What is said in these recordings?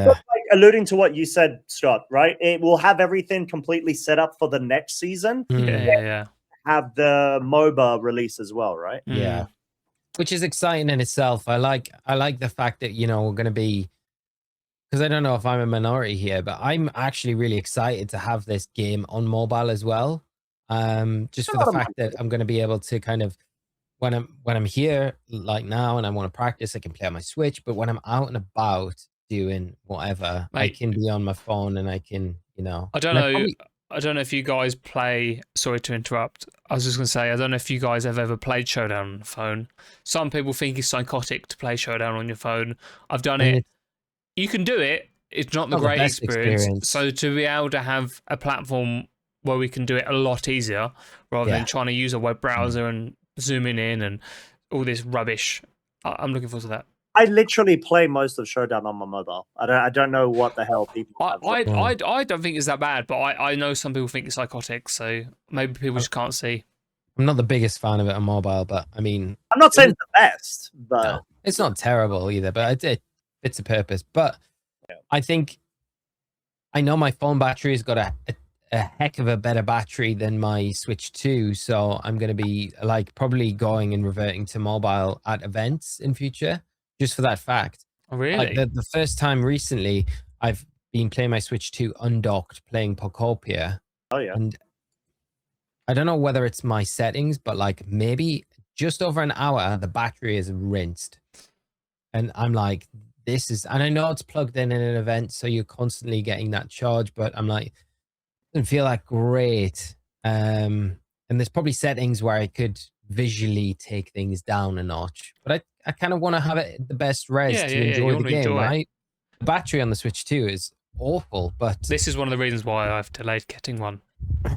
Yeah. Like alluding to what you said, Scott, right? It will have everything completely set up for the next season. Yeah. Have the MOBA release as well, right? Yeah. Which is exciting in itself. I like the fact that, we're going to be, because I don't know if I'm a minority here, but I'm actually really excited to have this game on mobile as well. Just for the fact that I'm going to be able to kind of, when I'm here like now and I want to practice, I can play on my Switch. But when I'm out and about doing whatever, I can be on my phone and I can, I don't know. I don't know if you guys play. Sorry to interrupt. I was just going to say, I don't know if you guys have ever played Showdown on the phone. Some people think it's psychotic to play Showdown on your phone. I've done it. You can do it. It's not the great experience. So to be able to have a platform where we can do it a lot easier, rather than trying to use a web browser and zooming in and all this rubbish, I'm looking forward to that. I literally play most of Showdown on my mobile. I don't know what the hell people. I don't think it's that bad, but I know some people think it's psychotic, so maybe people just can't see. I'm not the biggest fan of it on mobile, but I mean, I'm not saying it's the best, but no, it's not terrible either. But it fits a purpose. But I think I know my phone battery has got a heck of a better battery than my Switch 2, so I'm going to be like probably going and reverting to mobile at events in future. Just for that fact. Oh, really? Like the first time recently, I've been playing my Switch 2 undocked, playing Pocopia. Oh, yeah. And I don't know whether it's my settings, but like maybe just over an hour, the battery is rinsed. And I'm like, and I know it's plugged in an event, so you're constantly getting that charge, but I'm like, it doesn't feel that great. And there's probably settings where I could visually take things down a notch, but I kind of want to have it the best res to enjoy the game, right? The battery on the Switch 2 is awful, but this is one of the reasons why I've delayed getting one.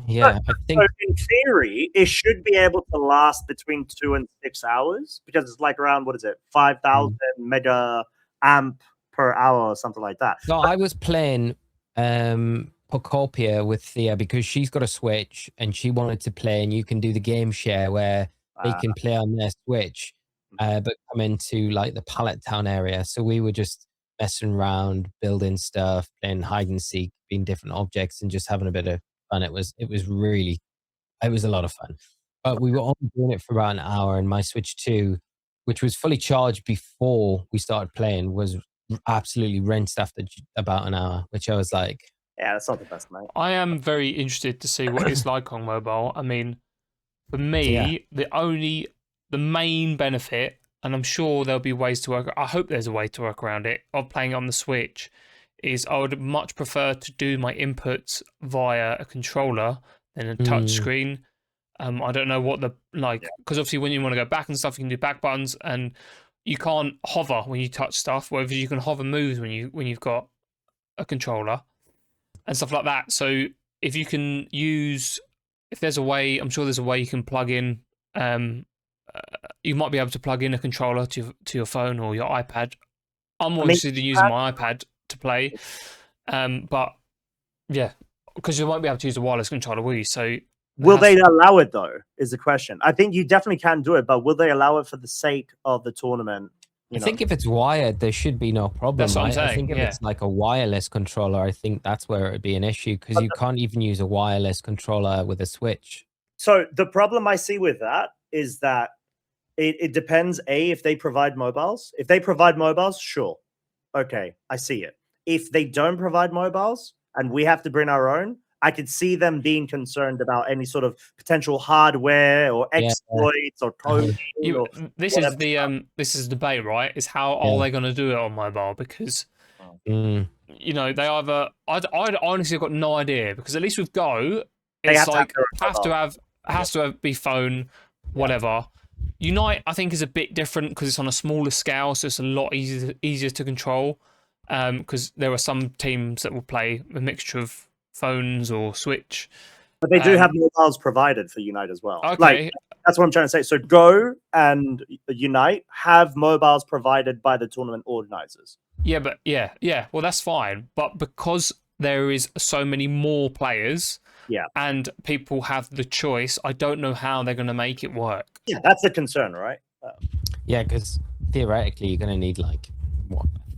Yeah, I think so in theory it should be able to last between 2 and 6 hours, because it's like around 5,000 mega amp per hour or something like that. So I was playing Pocopia with Thea because she's got a Switch and she wanted to play, and you can do the game share where they can play on their Switch, but come into like the Pallet Town area. So we were just messing around, building stuff, playing hide and seek, being different objects, and just having a bit of fun. It was a lot of fun. But we were only doing it for about an hour, and my Switch 2, which was fully charged before we started playing, was absolutely rinsed after about an hour, which I was like, yeah, that's not the best, mate. I am very interested to see what it's like on mobile. I mean, for me, the main benefit, and I'm sure there'll be ways to work, I hope there's a way to work around it, of playing on the Switch, is I would much prefer to do my inputs via a controller than a touch screen. I don't know what because obviously when you want to go back and stuff, you can do back buttons, and you can't hover when you touch stuff, whereas you can hover moves when you've got a controller and stuff like that. So if you can if there's a way, I'm sure there's a way you can plug in. You might be able to plug in a controller to your phone or your iPad. I'm more interested in using my iPad to play, but yeah, because you won't be able to use a wireless controller, will you? So will they allow it though? Is the question. I think you definitely can do it, but will they allow it for the sake of the tournament? I think if it's wired, there should be no problem. That's what I'm saying. I think if it's like a wireless controller, I think that's where it would be an issue, because you can't even use a wireless controller with a Switch. So the problem I see with that is that it depends, if they provide mobiles. If they provide mobiles, sure. Okay, I see it. If they don't provide mobiles and we have to bring our own, I could see them being concerned about any sort of potential hardware or exploits or coding. This is the debate, right? Is how are they going to do it on mobile? Because they either I honestly got no idea, because at least with Go, it's has to be phone, whatever. Unite, I think, is a bit different because it's on a smaller scale, so it's a lot easier to control. Because there are some teams that will play a mixture of phones or Switch, but they do have mobiles provided for Unite as well. Okay, that's what I'm trying to say. So Go and Unite have mobiles provided by the tournament organizers. Well, that's fine, but because there is so many more players, and people have the choice, I don't know how they're going to make it work. Yeah, that's the concern, right? Yeah, because theoretically you're going to need like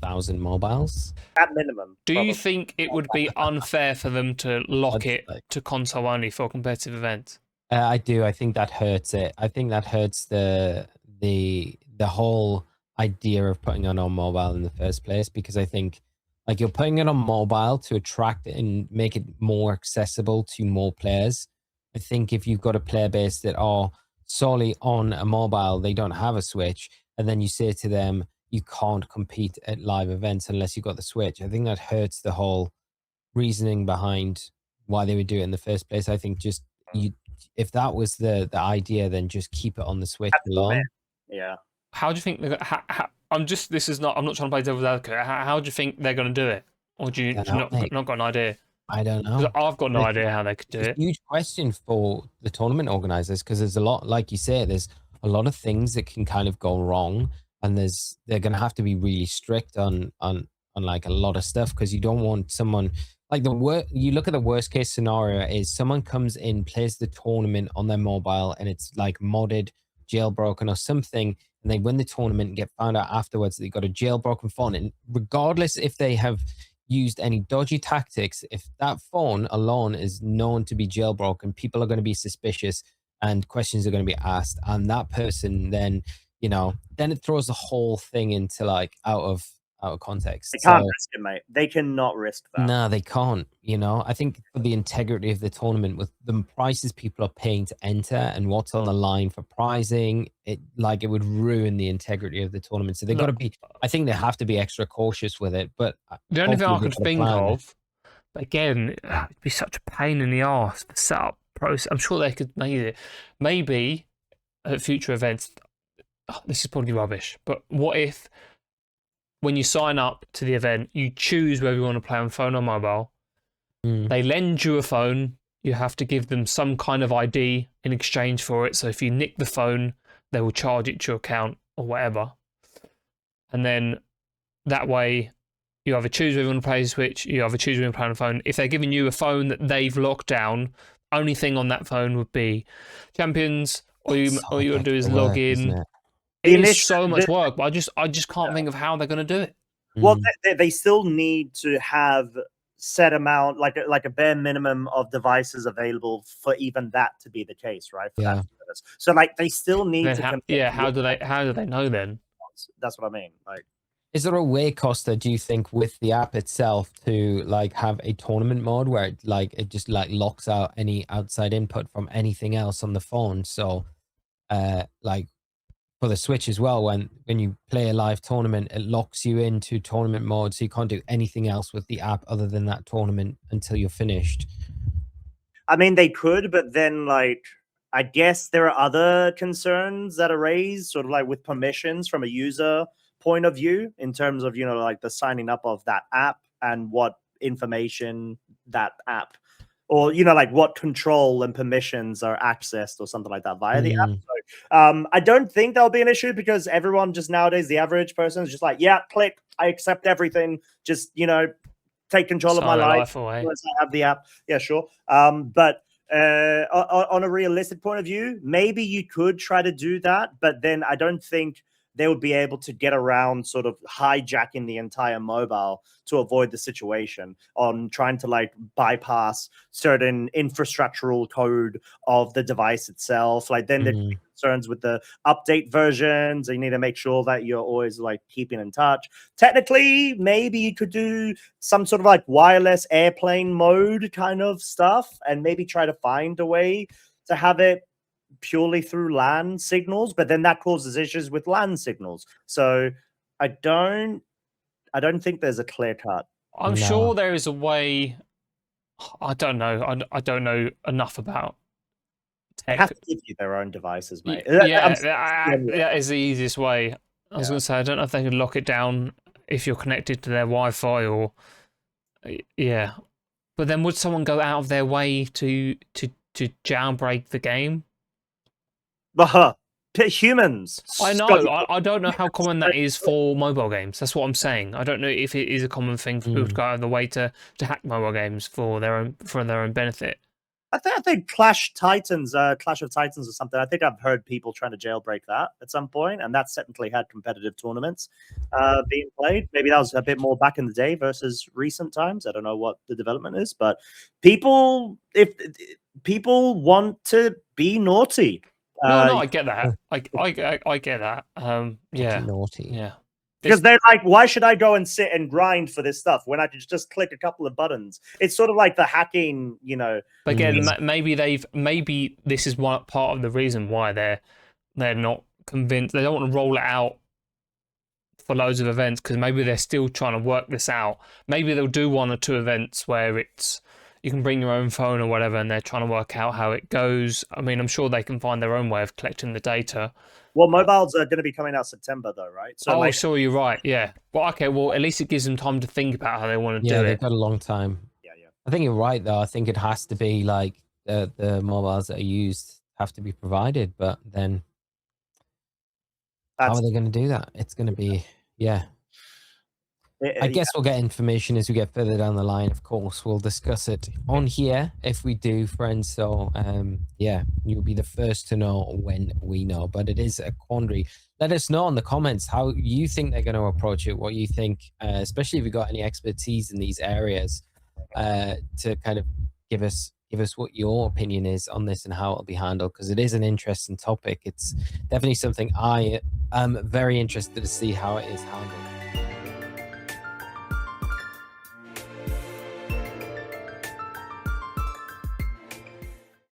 1,000 mobiles. At minimum. Do you probably. think it would be unfair for them to lock That's it like- to console only for competitive events? I do. I think that hurts it. I think that hurts the whole idea of putting it on mobile in the first place, because I think like you're putting it on mobile to attract and make it more accessible to more players. I think if you've got a player base that are solely on a mobile, they don't have a Switch, and then you say to them you can't compete at live events unless you've got the Switch, I think that hurts the whole reasoning behind why they would do it in the first place. I think just if that was the idea, then just keep it on the Switch alone. Yeah. How do you think? I'm not trying to play devil's advocate. How do you think they're going to do it, or do you I don't know, not got an idea? I don't 'Cause know. I've got no It's- idea how they could do It's a it. huge question for the tournament organizers, because there's a lot, like you say, there's a lot of things that can kind of go wrong, and they're going to have to be really strict on like a lot of stuff, because you don't want someone like you look at the worst case scenario is someone comes in, plays the tournament on their mobile, and it's like modded, jailbroken or something, and they win the tournament and get found out afterwards that they got a jailbroken phone, and regardless if they have used any dodgy tactics, if that phone alone is known to be jailbroken, people are going to be suspicious and questions are going to be asked, and that person then then it throws the whole thing into like out of context. They can't risk it, mate. They cannot risk that. No, they can't. I think for the integrity of the tournament, with the prices people are paying to enter and what's on the line for prizing, it would ruin the integrity of the tournament. So they've got to be. I think they have to be extra cautious with it. But The only thing I hopefully could they've think got a plan. of, but again, it'd be such a pain in the arse the setup process. I'm sure they could make it. Maybe at future events, this is probably rubbish, but what if when you sign up to the event, you choose whether you want to play on phone or mobile? They lend you a phone. You have to give them some kind of ID in exchange for it. So if you nick the phone, they will charge it to your account or whatever. And then that way, you either choose whether you want to play Switch, you either choose whether you want to play on the phone. If they're giving you a phone that they've locked down, only thing on that phone would be Champions, all you want to do is log in. It is so much work, but I just can't think of how they're going to do it. Well, they still need to have set amount, like a bare minimum of devices available for even that to be the case, right? For that service. So like they still need Then to. how do they know then? That's what I mean. Like, is there a way, Costa, do you think, with the app itself to like have a tournament mode where it just like locks out any outside input from anything else on the phone? So like for the Switch as well, when you play a live tournament, it locks you into tournament mode, so you can't do anything else with the app other than that tournament until you're finished. I mean, they could, but then like I guess there are other concerns that are raised, sort of like with permissions from a user point of view, in terms of like the signing up of that app and what information that app, or like what control and permissions are accessed or something like that via the app. So I don't think that'll be an issue, because everyone just nowadays, the average person is just like, yeah, click, I accept everything, just take control of my life once I have the app. Yeah, sure. But on a realistic point of view, maybe you could try to do that, but then I don't think they would be able to get around sort of hijacking the entire mobile to avoid the situation on trying to like bypass certain infrastructural code of the device itself. Like then there's concerns with the update versions. You need to make sure that you're always like keeping in touch. Technically, maybe you could do some sort of like wireless airplane mode kind of stuff, and maybe try to find a way to have it purely through LAN signals, but then that causes issues with LAN signals. So I don't think there's a clear cut. I'm sure there is a way. I don't know. I don't know enough about tech. They have to give you their own devices, mate. Yeah, that is the easiest way. I was going to say, I don't know if they can lock it down if you're connected to their Wi-Fi or But then would someone go out of their way to jailbreak the game? Humans. I know. I don't know how common that is for mobile games. That's what I'm saying. I don't know if it is a common thing for people to go out of the way to hack mobile games for their own benefit. I think Clash of Titans or something. I think I've heard people trying to jailbreak that at some point, and that's technically had competitive tournaments being played. Maybe that was a bit more back in the day versus recent times. I don't know what the development is, but if people want to be naughty, No, I get that. I get that. Yeah, Naughty. yeah. because they're like, why should I go and sit and grind for this stuff when I can just click a couple of buttons? It's sort of like the hacking, you know. But again, maybe this is one part of the reason why they're not convinced. They don't want to roll it out for loads of events because maybe they're still trying to work this out. Maybe they'll do 1 or 2 events where you can bring your own phone or whatever, and they're trying to work out how it goes. I mean, I'm sure they can find their own way of collecting the data. Well, mobiles are going to be coming out September, though, right? So, sure, you're right. Yeah. Well, okay. Well, at least it gives them time to think about how they want to do it. Yeah, they've got a long time. Yeah. I think you're right, though. I think it has to be like the mobiles that are used have to be provided, but then how are they going to do that? It's going to be, I guess we'll get information as we get further down the line. Of course, we'll discuss it on here if we do, friends. So, you'll be the first to know when we know. But it is a quandary. Let us know in the comments how you think they're going to approach it. What you think, especially if you've got any expertise in these areas, to kind of give us what your opinion is on this and how it'll be handled, because it is an interesting topic. It's definitely something I am very interested to see how it is handled.